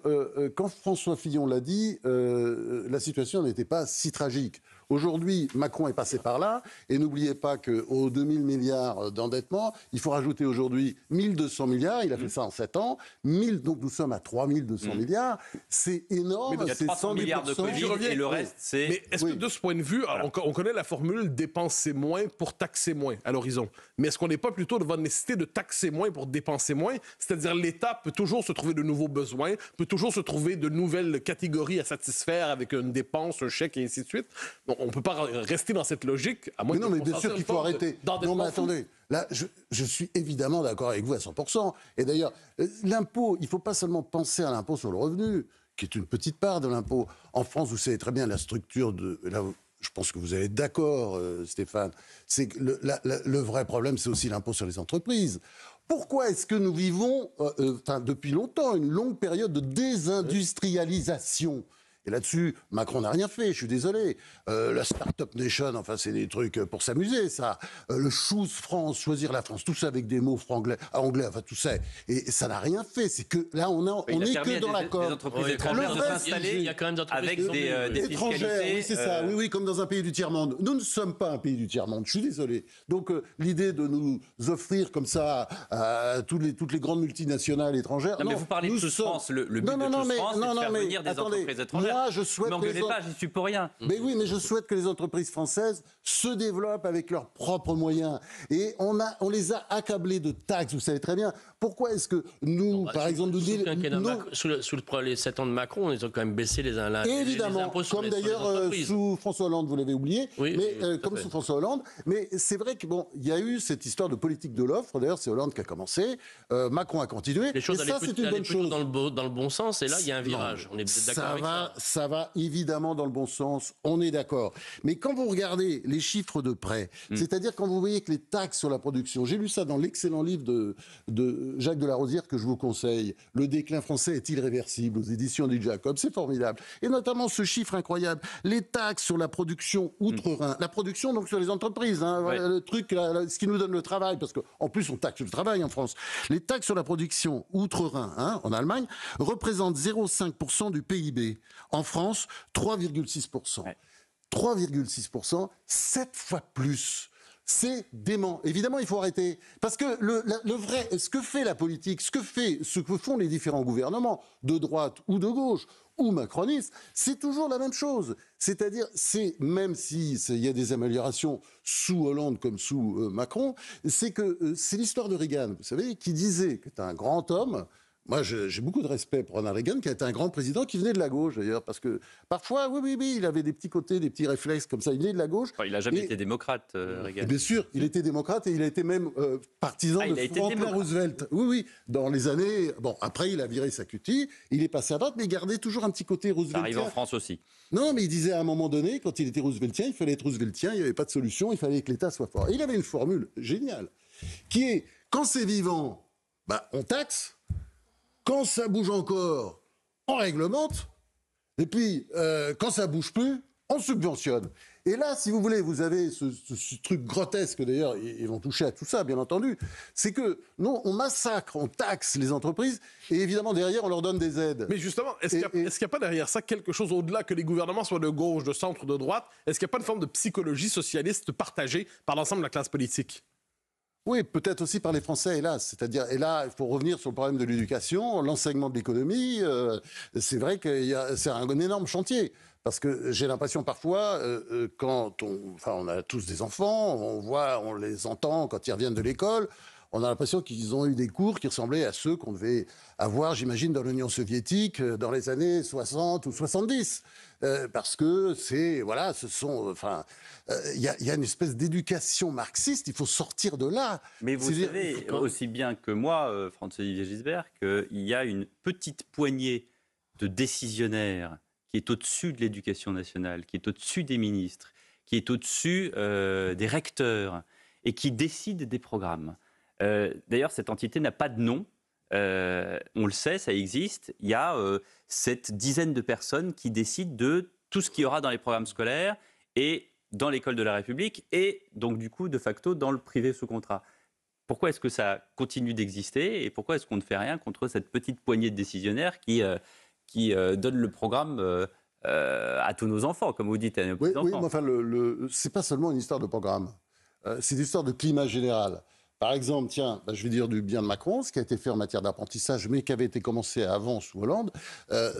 quand François Fillon l'a dit, la situation n'était pas si tragique. Aujourd'hui, Macron est passé par là, et n'oubliez pas qu'aux 2000 milliards d'endettement, il faut rajouter aujourd'hui 1200 milliards, il a fait ça en 7 ans, donc nous sommes à 3200 milliards, c'est énorme. Mais il y a 300 milliards de Covid, et le reste, c'est... Mais est-ce que de ce point de vue, on connaît la formule « dépenser moins pour taxer moins » à l'horizon, mais est-ce qu'on n'est pas plutôt devant la nécessité de taxer moins pour dépenser moins? C'est-à-dire l'État peut toujours se trouver de nouveaux besoins, peut toujours se trouver de nouvelles catégories à satisfaire avec une dépense, un chèque et ainsi de suite. Donc, on ne peut pas rester dans cette logique. À moins mais non, mais bien sûr qu'il faut arrêter. Non, mais attendez. Là, je suis évidemment d'accord avec vous à 100%. Et d'ailleurs, l'impôt, il ne faut pas seulement penser à l'impôt sur le revenu, qui est une petite part de l'impôt. En France, vous savez très bien la structure de... Là, je pense que vous allez être d'accord, Stéphane. C'est que le vrai problème, c'est aussi l'impôt sur les entreprises. Pourquoi est-ce que nous vivons, depuis longtemps, une longue période de désindustrialisation ? Et là-dessus, Macron n'a rien fait, je suis désolé. La Start-up Nation, enfin, c'est des trucs pour s'amuser, ça. Le Choose France, choisir la France, tout ça avec des mots anglais, enfin, tout ça. Et ça n'a rien fait. C'est que là, on n'est que dans l'accord. Les entreprises étrangères de s'installer, il y a quand même des entreprises avec des étrangères, oui, c'est ça. Oui, comme dans un pays du tiers-monde. Nous ne sommes pas un pays du tiers-monde, je suis désolé. Donc, l'idée de nous offrir comme ça à toutes les grandes multinationales étrangères... Non, mais vous parlez de Choose France. Le but de Choose France, c'est de faire venir des entreprises étrangères. Je souhaite m'engueulez pas, j'y suis pour rien. Mais oui, mais je souhaite que les entreprises françaises se développent avec leurs propres moyens. Et on les a accablés de taxes, vous savez très bien. Pourquoi est-ce que nous, par exemple, sous les 7 ans de Macron, ils ont quand même baissé les impôts sur comme d'ailleurs sous François Hollande, vous l'avez oublié, oui, mais comme sous François Hollande. Mais c'est vrai que il y a eu cette histoire de politique de l'offre. D'ailleurs, c'est Hollande qui a commencé. Macron a continué. Les choses et ça, c'est une bonne chose. Dans le bon sens. Et là, il y a un virage. On est d'accord avec ça. Ça va évidemment dans le bon sens, on est d'accord. Mais quand vous regardez les chiffres de près, c'est-à-dire quand vous voyez que les taxes sur la production, j'ai lu ça dans l'excellent livre de Jacques Delarosière que je vous conseille, Le déclin français est irréversible, aux éditions du Jacob, c'est formidable. Et notamment ce chiffre incroyable, les taxes sur la production outre-Rhin, la production donc sur les entreprises, voilà, le truc, ce qui nous donne le travail, parce qu'en plus on taxe le travail en France. Les taxes sur la production outre-Rhin, en Allemagne, représentent 0,5% du PIB. En France, 3,6%. Ouais. 3,6%, 7 fois plus. C'est dément. Évidemment, il faut arrêter. Parce que ce que fait la politique, ce que font les différents gouvernements, de droite ou de gauche, ou macronistes, c'est toujours la même chose. C'est-à-dire, même s'il y a des améliorations sous Hollande comme sous Macron, c'est l'histoire de Reagan, vous savez, qui disait que c'est un grand homme. Moi, j'ai beaucoup de respect pour Ronald Reagan, qui a été un grand président, qui venait de la gauche, d'ailleurs, parce que parfois, oui, il avait des petits côtés, des petits réflexes comme ça, il venait de la gauche. Enfin, il n'a jamais été démocrate, Reagan. Bien sûr, il était démocrate et il a été même partisan de Franklin Roosevelt. Oui, dans les années... Bon, après, il a viré sa cutie, il est passé à droite, mais il gardait toujours un petit côté rooseveltien. Ça arrive en France aussi. Non, mais il disait à un moment donné, quand il était rooseveltien, il fallait être rooseveltien, il n'y avait pas de solution, il fallait que l'État soit fort. Et il avait une formule géniale, qui est, quand c'est vivant, on taxe. Quand ça bouge encore, on réglemente. Et puis, quand ça bouge plus, on subventionne. Et là, si vous voulez, vous avez ce truc grotesque, d'ailleurs, ils vont toucher à tout ça, bien entendu, c'est que, non, on massacre, on taxe les entreprises, et évidemment, derrière, on leur donne des aides. Mais justement, est-ce qu'il n'y a pas derrière ça quelque chose au-delà que les gouvernements soient de gauche, de centre, de droite? Est-ce qu'il n'y a pas une forme de psychologie socialiste partagée par l'ensemble de la classe politique? Oui, peut-être aussi par les Français, hélas. C'est-à-dire, et là, il faut revenir sur le problème de l'éducation, l'enseignement de l'économie. C'est vrai que c'est un énorme chantier. Parce que j'ai l'impression parfois, quand on a tous des enfants, on les entend quand ils reviennent de l'école, on a l'impression qu'ils ont eu des cours qui ressemblaient à ceux qu'on devait avoir, j'imagine, dans l'Union soviétique dans les années 60 ou 70. Parce que il y a une espèce d'éducation marxiste, il faut sortir de là. Mais vous savez aussi bien que moi, Franz-Olivier Gisbert, qu'il y a une petite poignée de décisionnaires qui est au-dessus de l'éducation nationale, qui est au-dessus des ministres, qui est au-dessus des recteurs et qui décide des programmes. D'ailleurs, cette entité n'a pas de nom. On le sait, ça existe. Il y a cette dizaine de personnes qui décident de tout ce qu'il y aura dans les programmes scolaires et dans l'école de la République et donc du coup, de facto, dans le privé sous contrat. Pourquoi est-ce que ça continue d'exister et pourquoi est-ce qu'on ne fait rien contre cette petite poignée de décisionnaires qui donne le programme à tous nos enfants, comme vous dites, à nos petits-enfants? Oui, mais enfin, c'est pas seulement une histoire de programme. C'est une histoire de climat général. Par exemple, je vais dire du bien de Macron, ce qui a été fait en matière d'apprentissage, mais qui avait été commencé avant sous Hollande,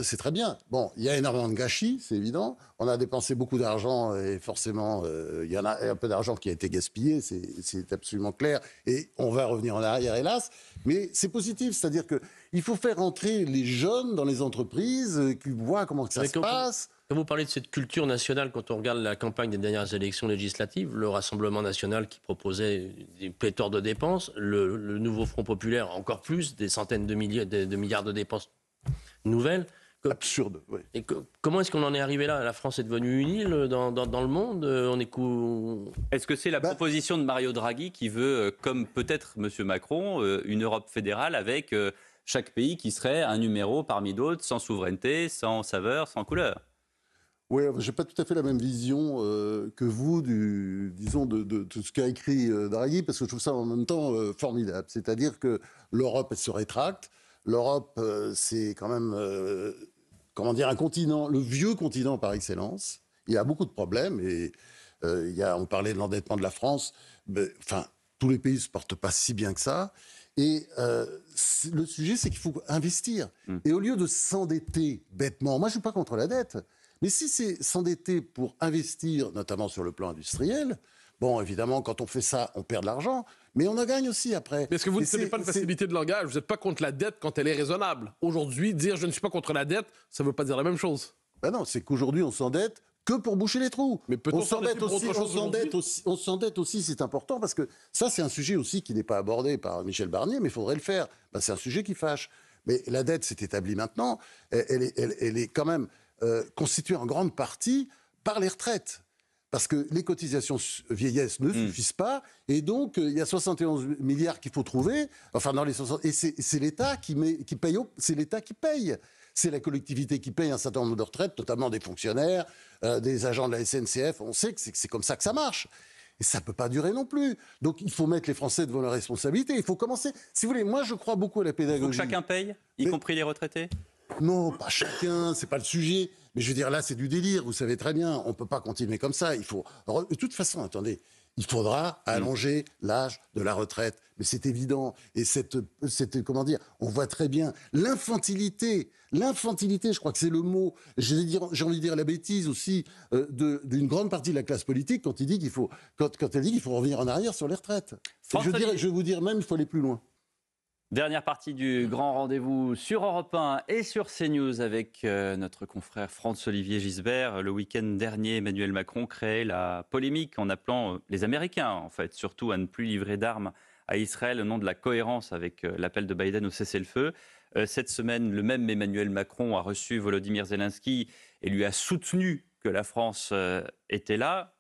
c'est très bien. Bon, il y a énormément de gâchis, c'est évident. On a dépensé beaucoup d'argent et forcément, il y en a un peu d'argent qui a été gaspillé, c'est absolument clair. Et on va revenir en arrière, hélas. Mais c'est positif, c'est-à-dire qu'il faut faire entrer les jeunes dans les entreprises, qui voient comment ça se passe. Quand vous parlez de cette culture nationale, quand on regarde la campagne des dernières élections législatives, le Rassemblement national qui proposait des pléthores de dépenses, le nouveau Front populaire encore plus, des centaines de milliards de dépenses nouvelles. Absurde, oui. Et comment est-ce qu'on en est arrivé là? La France est devenue une île dans le monde. Est-ce que c'est la proposition de Mario Draghi qui veut, comme peut-être M. Macron, une Europe fédérale avec chaque pays qui serait un numéro parmi d'autres, sans souveraineté, sans saveur, sans couleur? Oui, je n'ai pas tout à fait la même vision que vous, de ce qu'a écrit Draghi, parce que je trouve ça en même temps formidable. C'est-à-dire que l'Europe, elle se rétracte. L'Europe, c'est quand même, un continent, le vieux continent par excellence. Il y a beaucoup de problèmes, et on parlait de l'endettement de la France. Tous les pays ne se portent pas si bien que ça. Et le sujet, c'est qu'il faut investir. Et au lieu de s'endetter bêtement, moi, je ne suis pas contre la dette. Mais si c'est s'endetter pour investir, notamment sur le plan industriel, bon, évidemment, quand on fait ça, on perd de l'argent, mais on en gagne aussi après. Mais est-ce que vous ne tenez pas une facilité de langage? Vous n'êtes pas contre la dette quand elle est raisonnable. Aujourd'hui, dire je ne suis pas contre la dette, ça ne veut pas dire la même chose. Ben non, c'est qu'aujourd'hui, on s'endette que pour boucher les trous. Mais on s'endette aussi, c'est important, parce que ça, c'est un sujet aussi qui n'est pas abordé par Michel Barnier, mais il faudrait le faire. C'est un sujet qui fâche. Mais la dette s'est établie maintenant, elle est quand même constituée en grande partie par les retraites. Parce que les cotisations vieillesse ne suffisent pas, et donc il y a 71 milliards qu'il faut trouver. Enfin, dans les 60, et c'est l'État qui paye. C'est l'État qui paye. C'est la collectivité qui paye un certain nombre de retraites, notamment des fonctionnaires, des agents de la SNCF. On sait que c'est comme ça que ça marche. Et ça ne peut pas durer non plus. Donc il faut mettre les Français devant leurs responsabilités. Il faut commencer. Si vous voulez, moi je crois beaucoup à la pédagogie. Il faut que chacun paye, y compris les retraités? Non, pas chacun, c'est pas le sujet. Mais je veux dire, là, c'est du délire, vous savez très bien. On ne peut pas continuer comme ça. De toute façon, attendez, il faudra allonger l'âge de la retraite. Mais c'est évident. Et on voit très bien l'infantilité. L'infantilité, je crois que c'est le mot. J'ai envie de dire la bêtise aussi d'une grande partie de la classe politique quand elle dit qu'il faut revenir en arrière sur les retraites. Je vais vous dire même, il faut aller plus loin. Dernière partie du grand rendez-vous sur Europe 1 et sur CNews avec notre confrère Franz-Olivier Gisbert. Le week-end dernier, Emmanuel Macron créait la polémique en appelant les Américains, en fait, surtout à ne plus livrer d'armes à Israël au nom de la cohérence avec l'appel de Biden au cessez-le-feu. Cette semaine, le même Emmanuel Macron a reçu Volodymyr Zelensky et lui a soutenu que la France était là.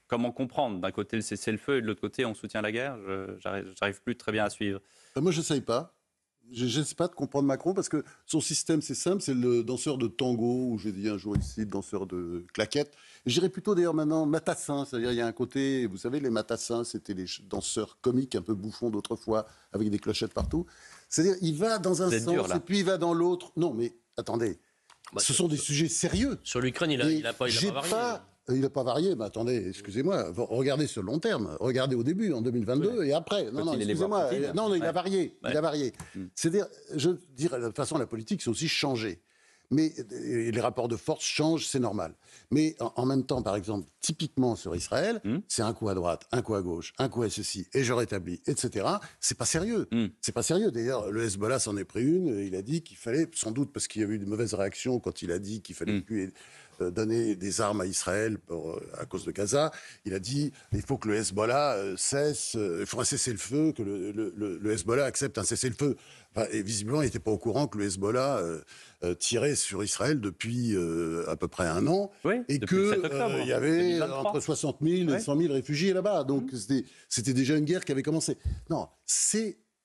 Comment comprendre? D'un côté, le cessez-le-feu et de l'autre côté, on soutient la guerre. J'arrive plus très bien à suivre. Moi, je n'essaye pas. Je n'essaie pas de comprendre Macron parce que son système, c'est simple. C'est le danseur de tango, ou j'ai dit un jour ici, le danseur de claquettes. J'irais plutôt d'ailleurs maintenant matassin. C'est-à-dire, il y a un côté, vous savez, les matassins, c'était les danseurs comiques un peu bouffons d'autrefois, avec des clochettes partout. C'est-à-dire, il va dans un sens et puis il va dans l'autre. Non, mais attendez. Ce sont des sujets sérieux. Sur l'Ukraine, il n'a pas varié. il n'a pas varié. Mais attendez, excusez-moi, regardez sur le long terme. Regardez au début, en 2022 et après. Non, excusez-moi. Non, il a varié. Il a varié. C'est-à-dire, je dirais, de toute façon, la politique, c'est aussi changer. Mais les rapports de force changent, c'est normal. Mais en même temps, par exemple, typiquement sur Israël, c'est un coup à droite, un coup à gauche, un coup à ceci, et je rétablis, etc. C'est pas sérieux. C'est pas sérieux. D'ailleurs, le Hezbollah s'en est pris une. Il a dit qu'il fallait, sans doute parce qu'il y a eu de mauvaises réactions quand il a dit qu'il fallait plus donner des armes à Israël à cause de Gaza. Il a dit il faut que le Hezbollah cesse, il faut un cessez-le-feu, que le Hezbollah accepte un cessez-le-feu. Enfin, et visiblement, il n'était pas au courant que le Hezbollah tirait sur Israël depuis à peu près un an, et qu'il y avait 2023. entre 60 000 et 100 000 réfugiés là-bas. Donc c'était déjà une guerre qui avait commencé. Non,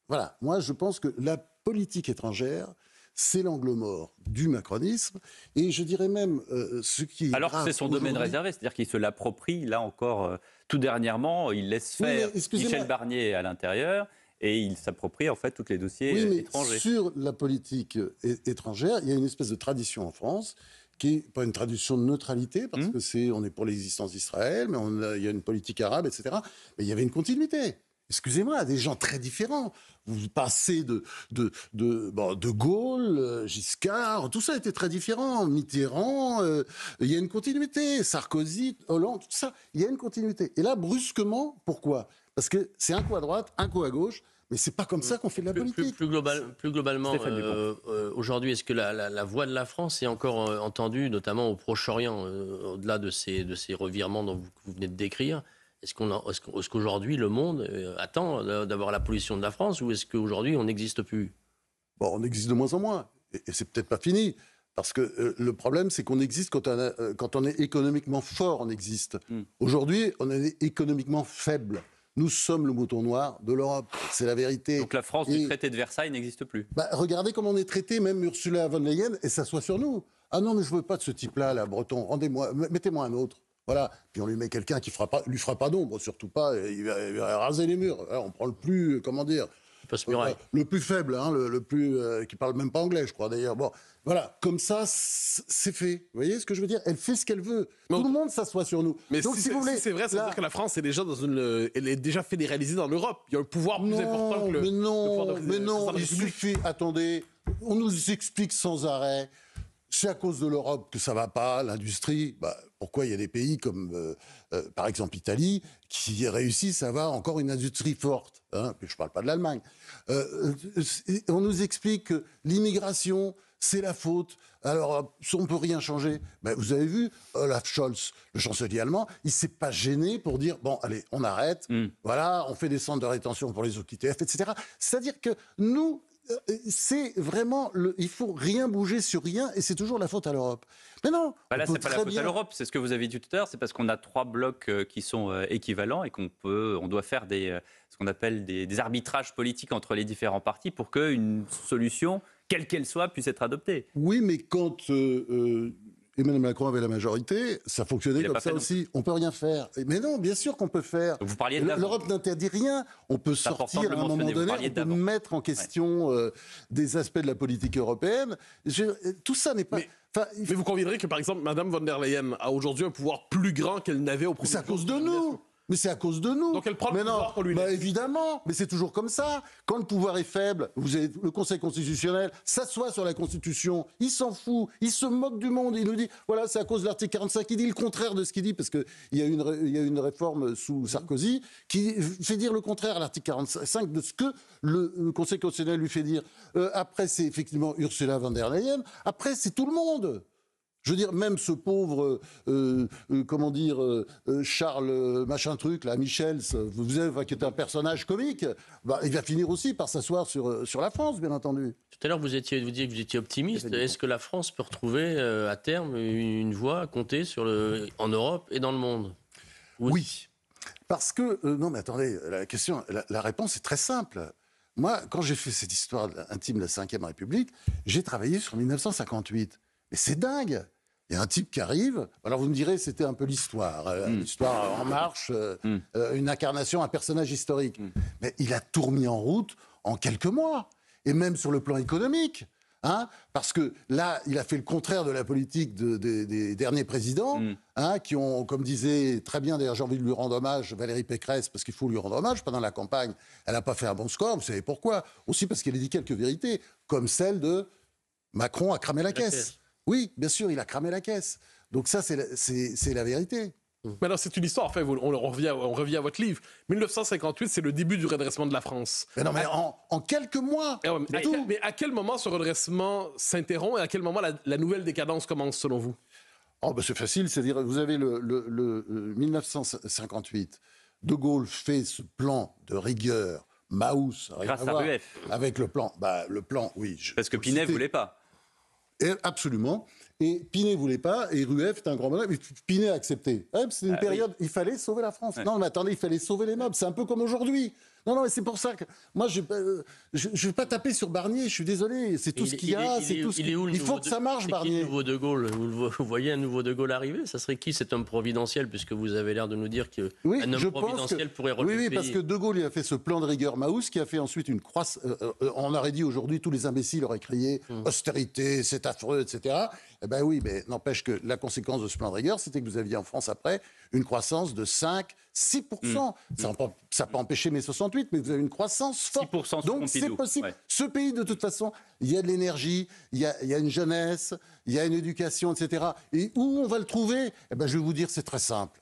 voilà. Moi, je pense que la politique étrangère, c'est l'angle mort du macronisme, et je dirais même ce qui est alors que c'est son domaine réservé, c'est-à-dire qu'il se l'approprie, là encore, tout dernièrement, il laisse faire Michel Barnier à l'intérieur, et il s'approprie en fait tous les dossiers étrangers. Sur la politique étrangère, il y a une espèce de tradition en France, qui n'est pas une tradition de neutralité, parce que on est pour l'existence d'Israël, mais il y a une politique arabe, etc. Mais il y avait une continuité. Excusez-moi, des gens très différents. Vous passez de Gaulle, Giscard, tout ça était très différent. Mitterrand, il y a une continuité. Sarkozy, Hollande, tout ça, il y a une continuité. Et là, brusquement, pourquoi ? Parce que c'est un coup à droite, un coup à gauche, mais c'est pas comme ça qu'on fait de la politique. Plus globalement, aujourd'hui, est-ce que la voix de la France est encore entendue, notamment au Proche-Orient, au-delà de ces revirements dont vous venez de décrire ? Est-ce qu'aujourd'hui, le monde attend d'avoir la position de la France, ou est-ce qu'aujourd'hui, on n'existe plus ? Bon, on existe de moins en moins. Et c'est peut-être pas fini. Parce que le problème, c'est qu'on existe quand on est économiquement fort, on existe. Aujourd'hui, on est économiquement faible. Nous sommes le mouton noir de l'Europe. C'est la vérité. Donc la France du traité de Versailles n'existe plus. Regardez comment on est traité, même Ursula von der Leyen, et ça soit sur nous. Ah non, mais je veux pas de ce type-là, là, Breton. Mettez-moi un autre. Voilà, puis on lui met quelqu'un qui lui fera pas d'ombre, surtout pas, il va raser les murs. Alors, on prend le plus, le plus faible, le plus qui parle même pas anglais, je crois d'ailleurs. Bon, voilà, comme ça, c'est fait. Vous voyez ce que je veux dire ? Elle fait ce qu'elle veut. Tout le monde s'assoit sur nous. Mais donc, si vous voulez, c'est vrai, ça veut dire que la France est déjà elle est déjà fédéralisée dans l'Europe. Il y a un pouvoir plus important que le pouvoir de mais non, il suffit. Attendez, on nous explique sans arrêt. C'est à cause de l'Europe que ça va pas, l'industrie. Pourquoi il y a des pays comme, par exemple, l'Italie, qui réussissent à avoir encore une industrie forte, puis je parle pas de l'Allemagne. On nous explique que l'immigration, c'est la faute. Alors, on peut rien changer. Vous avez vu, Olaf Scholz, le chancelier allemand, il s'est pas gêné pour dire, bon, allez, on arrête. Voilà, on fait des centres de rétention pour les OQTF, etc. C'est-à-dire que nous... c'est vraiment, il faut rien bouger sur rien, et c'est toujours la faute à l'Europe. Mais non, là, c'est pas la faute à l'Europe, c'est ce que vous avez dit tout à l'heure, c'est parce qu'on a 3 blocs qui sont équivalents et on doit faire ce qu'on appelle des arbitrages politiques entre les différents partis pour qu'une solution, quelle qu'elle soit, puisse être adoptée. Oui, mais quand Emmanuel Macron avait la majorité, ça fonctionnait comme ça aussi. On peut rien faire. Mais non, bien sûr qu'on peut faire. Vous parliez l'Europe n'interdit rien. On peut sortir à un moment donné, on peut mettre en question des aspects de la politique européenne. Tout ça n'est pas... Mais vous conviendrez que, par exemple, Mme von der Leyen a aujourd'hui un pouvoir plus grand qu'elle n'avait au premier tour. C'est à cause de nous. Mais c'est à cause de nous. Donc elle prend le pouvoir pour lui. Évidemment, mais c'est toujours comme ça. Quand le pouvoir est faible, vous avez le Conseil constitutionnel s'assoit sur la Constitution. Il s'en fout. Il se moque du monde. Il nous dit, voilà, c'est à cause de l'article 45. Il dit le contraire de ce qu'il dit, parce qu'il y a une réforme sous Sarkozy qui fait dire le contraire à l'article 45 de ce que le Conseil constitutionnel lui fait dire. Après, c'est effectivement Ursula von der Leyen. Après, c'est tout le monde. Je veux dire, même ce pauvre, Charles machin truc, là, Michels, qui est un personnage comique, il va finir aussi par s'asseoir sur la France, bien entendu. Tout à l'heure, vous disiez que vous étiez optimiste. Est-ce que la France peut retrouver à terme une voix à compter en Europe et dans le monde ? Oui. Parce que, non mais attendez, la réponse est très simple. Moi, quand j'ai fait cette histoire intime de la Ve République, j'ai travaillé sur 1958. Mais c'est dingue. Il y a un type qui arrive. Alors vous me direz, c'était un peu l'histoire. L'histoire en marche, une incarnation, un personnage historique. Mais il a tout remis en route en quelques mois. Et même sur le plan économique. Parce que là, il a fait le contraire de la politique des derniers présidents, qui ont, comme disait très bien, d'ailleurs j'ai envie de lui rendre hommage, Valérie Pécresse, parce qu'il faut lui rendre hommage, pendant la campagne, elle n'a pas fait un bon score, vous savez pourquoi? Aussi parce qu'elle a dit quelques vérités, comme celle de Macron a cramé la caisse. Oui, bien sûr, il a cramé la caisse. Donc ça, c'est la vérité. Mais alors, c'est une histoire, enfin, on revient à votre livre. 1958, c'est le début du redressement de la France. Mais non, mais en quelques mois. Mais à quel moment ce redressement s'interrompt et à quel moment la nouvelle décadence commence, selon vous? C'est facile, c'est-à-dire, vous avez le 1958, De Gaulle fait ce plan de rigueur, Maus, grâce à Rueff. Avec le plan. Le plan, oui. Parce que Pinay ne voulait pas. Absolument. Et Pinay ne voulait pas, et Rueff est un grand bonhomme. Mais Pinay a accepté. C'est une période, il fallait sauver la France. Non, mais attendez, il fallait sauver les meubles. C'est un peu comme aujourd'hui. Non, mais c'est pour ça que moi, je ne vais pas taper sur Barnier, je suis désolé. C'est tout ce qu'il y a. Il faut que ça marche, Barnier. Qui, le nouveau De Gaulle? Vous voyez un nouveau De Gaulle arriver? Ça serait qui, cet homme providentiel? Puisque vous avez l'air de nous dire qu'un homme providentiel pourrait relever le pays. Oui, parce que De Gaulle, il a fait ce plan de rigueur Maus qui a fait ensuite une croissance. On aurait dit aujourd'hui, tous les imbéciles auraient crié austérité, c'est affreux, etc. Eh ben oui, mais n'empêche que la conséquence de ce plan de rigueur, c'était que vous aviez en France après une croissance de 5-6%. Ça n'a pas empêché mai 68, mais vous avez une croissance forte. 6% donc c'est possible. Ouais. Ce pays, de toute façon, il y a de l'énergie, il y a une jeunesse, il y a une éducation, etc. Et où on va le trouver? Eh ben, je vais vous dire, c'est très simple.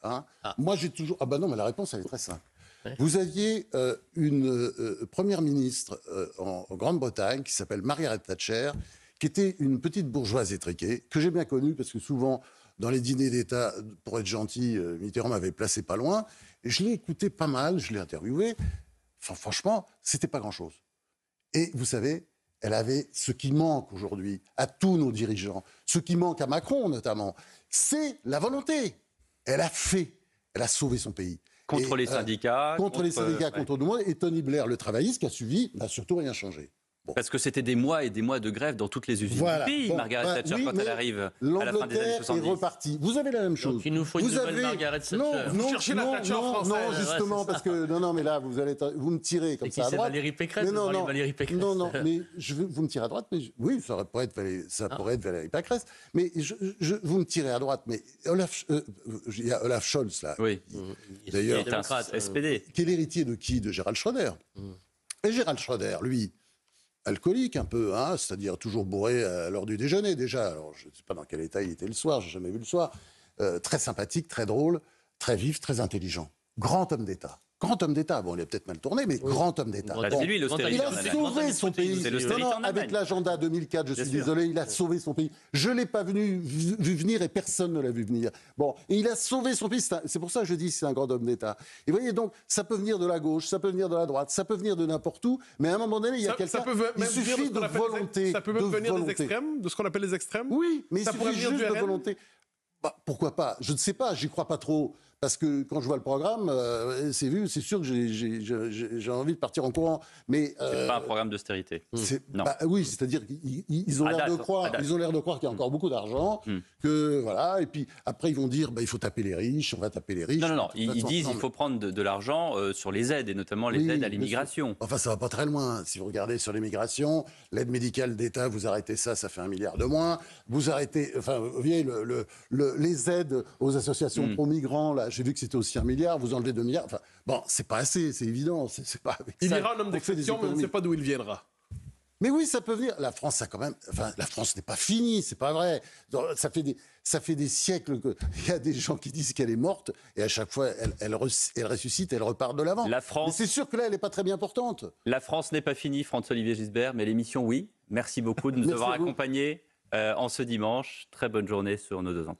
Moi, j'ai toujours... non, mais la réponse, elle est très simple. Ouais. Vous aviez une première ministre en Grande-Bretagne qui s'appelle Margaret Thatcher, qui était une petite bourgeoise étriquée, que j'ai bien connue, parce que souvent, dans les dîners d'État, pour être gentil, Mitterrand m'avait placé pas loin, et je l'ai écouté pas mal, je l'ai interviewé. Enfin, franchement, c'était pas grand-chose. Et vous savez, elle avait ce qui manque aujourd'hui à tous nos dirigeants, ce qui manque à Macron notamment, c'est la volonté. Elle a fait, elle a sauvé son pays. Contre les syndicats. Contre les syndicats, contre tout le monde. Et Tony Blair, le travailliste qui a suivi, n'a surtout rien changé. Bon. Parce que c'était des mois et des mois de grève dans toutes les usines du pays, Margaret Thatcher, quand elle arrive à la fin des années 70. Est repartie. Vous avez la même chose. Donc il nous faut une nouvelle Margaret Thatcher. Vous cherchez la Thatcher française. Non, justement, parce que... Non, mais là, vous me tirez comme ça à droite. C'est Valérie Pécresse. Valérie Pécresse. Non, mais vous me tirez à droite, mais oui, ça pourrait être Valérie Pécresse. Mais vous me tirez à droite, mais il y a Olaf Scholz, là. Oui. D'ailleurs, qui est un SPD. Qui est l'héritier de qui? De Gerald Schröder. Et Gerald Schröder, lui... alcoolique un peu, c'est-à-dire toujours bourré à l'heure du déjeuner déjà. Alors je ne sais pas dans quel état il était le soir, j'ai jamais vu le soir. Très sympathique, très drôle, très vif, très intelligent. Grand homme d'État. Grand homme d'État. Bon, il a peut-être mal tourné, mais grand homme d'État. C'est lui l'austérité. Il a sauvé son pays. Avec l'agenda 2004, je suis désolé, il a sauvé son pays. Je ne l'ai pas vu venir et personne ne l'a vu venir. Bon, et il a sauvé son pays. C'est pour ça que je dis que c'est un grand homme d'État. Et vous voyez, donc, ça peut venir de la gauche, ça peut venir de la droite, ça peut venir de n'importe où, mais à un moment donné, il y a quelqu'un... Il suffit de volonté. Ça peut même venir des extrêmes, de ce qu'on appelle les extrêmes? Oui, mais il suffit juste de volonté. Pourquoi pas? Je ne sais pas, j'y crois pas trop. Parce que quand je vois le programme, c'est sûr que j'ai envie de partir en courant. Mais c'est pas un programme d'austérité. Non. Oui, c'est-à-dire qu'ils ont l'air de croire qu'il y a encore beaucoup d'argent, que voilà. Et puis après ils vont dire, il faut taper les riches, on va taper les riches. Non. Ils disent qu'il faut prendre de l'argent sur les aides et notamment les aides à l'immigration. Enfin, ça va pas très loin. Si vous regardez sur l'immigration, l'aide médicale d'État, vous arrêtez ça fait 1 milliard de moins. Vous arrêtez, vous voyez les aides aux associations pro-migrants là. J'ai vu que c'était aussi 1 milliard, vous enlevez 2 milliards. Enfin, bon, c'est pas assez, c'est évident. C'est pas il ira un homme d'exception, mais on ne sait pas d'où il viendra. Mais oui, ça peut venir. La France, ça quand même. Enfin, la France n'est pas finie, c'est pas vrai. Ça fait des siècles qu'il y a des gens qui disent qu'elle est morte, et à chaque fois, elle ressuscite, elle repart de l'avant. La France. Mais c'est sûr que là, elle n'est pas très bien portante. La France n'est pas finie, François-Olivier Gisbert, mais l'émission, oui. Merci beaucoup de nous avoir accompagnés en ce dimanche. Très bonne journée sur nos 2 antennes.